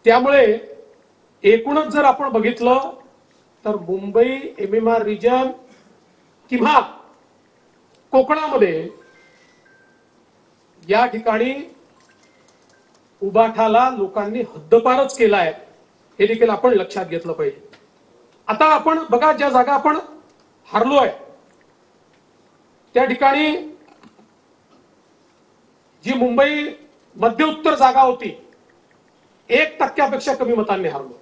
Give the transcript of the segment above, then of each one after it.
त्यामुळे एकूणच जर आपण बघितलं तर मुंबई MMR रिजन किंवा कोकणामध्ये या ठिकाणी उबाठाला लोकांनी हद्दपारच केलाय, हे देखील आपण लक्षात घेतलं पाहिजे. आता आपण बघा, ज्या जागा आपण हारलोय त्या ठिकाणी जी मुंबई मध्य उत्तर जागा होती 1% कमी मतांनी हारलो.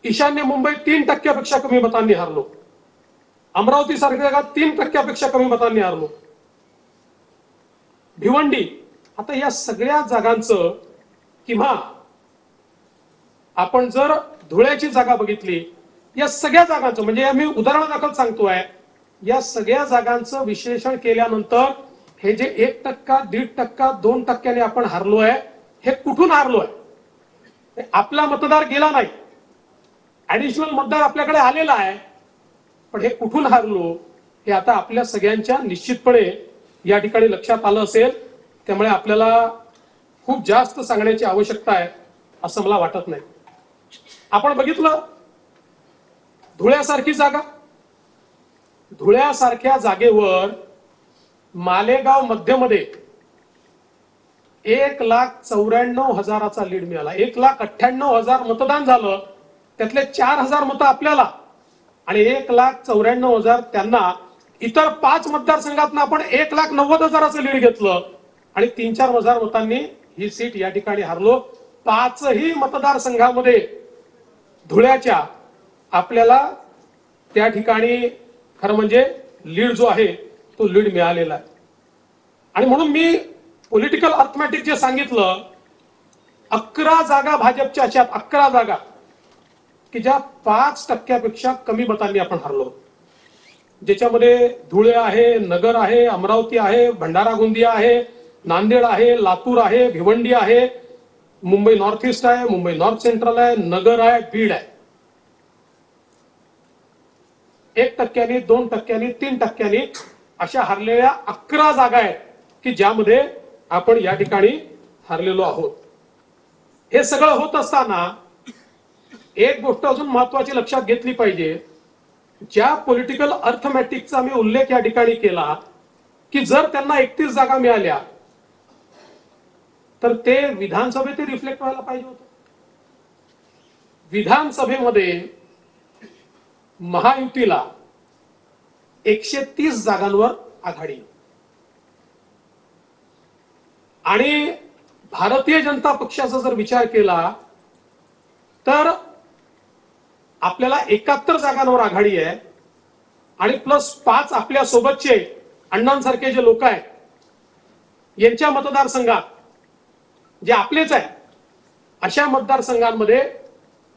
ईशान्य मुंबई 3% कमी मतांनी हारलो. अमरावती सारख्या जागा 3% कमी मतांनी हारलो. भिवंडी, आता या सगळ्या जागांचं किंवा आपण जर धुळ्याची जागा बघितली, या सगळ्या जागांचं म्हणजे आम्ही उदाहरणादाखल सांगतोय, या सगळ्या जागांचं विश्लेषण केल्यानंतर हे जे 1%, 1.5%, 2% आपण हारलोय, हे कुठून हारलोय? आपला मतदार गेला नाही, ऍडिशनल मतदार आपल्याकडे आलेला आहे, पण हे कुठून हारलो हे आता आपल्या सगळ्यांच्या निश्चितपणे या ठिकाणी लक्षात आलं असेल. त्यामुळे आपल्याला खूप जास्त सांगण्याची आवश्यकता आहे असं मला वाटत नाही. आपण बघितलं धुळ्यासारखी जागा, धुळ्यासारख्या जागेवर मालेगाव मध्यमध्ये 1,94,000 लीड मिळाला. 1,98,000 मतदान झालं, त्यातले 4,000 मतं आपल्याला आणि 1,94,000 त्यांना. इतर 5 मतदारसंघातनं आपण 1,90,000 लीड घेतलं आणि 3-4,000 मतांनी ही सीट या ठिकाणी हारलो. 5ही मतदारसंघामध्ये धुळ्याच्या आपल्याला त्या ठिकाणी खरं म्हणजे लीड जो आहे तो लीड मिळालेला आहे. आणि म्हणून मी पॉलिटिकल अर्थमॅटिक जे सांगितलं, 11 जागा भाजपच्या अशा 11 जागा की ज्या 5% कमी मतांनी आपण हारलो, ज्याच्यामध्ये धुळे आहे, नगर आहे, अमरावती आहे, भंडारा गोंदिया आहे, नांदेड आहे, लातूर आहे, भिवंडी आहे, मुंबई नॉर्थ ईस्ट आहे, मुंबई नॉर्थ सेंट्रल आहे, नगर आहे, बीड आहे. 1%, 2%, 3% अशा हारलेल्या 11 जागा आहेत की ज्यामध्ये आपण या ठिकाणी हारलेलो आहोत. हे सगळं होत असताना एक गोष्ट अजून महत्वाची लक्षात घेतली पाहिजे. ज्या पॉलिटिकल अर्थमॅटिकचा मी उल्लेख या ठिकाणी केला की जर त्यांना 31 जागा मिळाल्या तर ते विधानसभेत रिफ्लेक्ट व्हायला पाहिजे होतं. विधानसभेमध्ये महायुतीला 130 जागांवर आघाडी आणि भारतीय जनता पक्षाचा जर विचार केला तर आपल्याला 71 जागांवर आघाडी आहे आणि प्लस 5 आपल्या सोबतचे अण्णांसारखे जे लोक आहेत यांच्या मतदारसंघात जे आपलेच आहे अशा मतदारसंघांमध्ये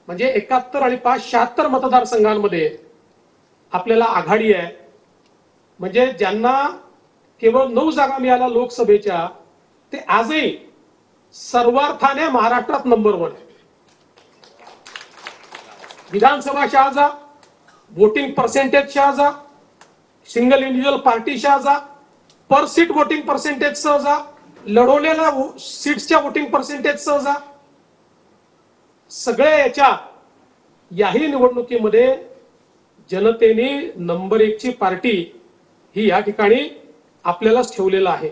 म्हणजे 71 आणि 5 76 मतदारसंघांमध्ये आपल्याला आघाडी आहे. म्हणजे ज्यांना केवळ 9 जागा मिळाल्या लोकसभेच्या, ते आजही सर्वार्थाने महाराष्ट्रात नंबर 1 आहे. विधानसभा शहाजा, वोटिंग पर्सेंटेज शहाजा, सिंगल इंडिव्हिज्युअल पार्टी शहाजा, पर सीट वोटिंग पर्सेंटेज सहजा, लढवलेल्या सीट्सच्या वोटिंग पर्सेंटेज सहजा, सगळ्या याच्या याही निवडणुकीमध्ये जनतेने नंबर 1 ची पार्टी ही या ठिकाणी आपल्यालाच ठेवलेला आहे.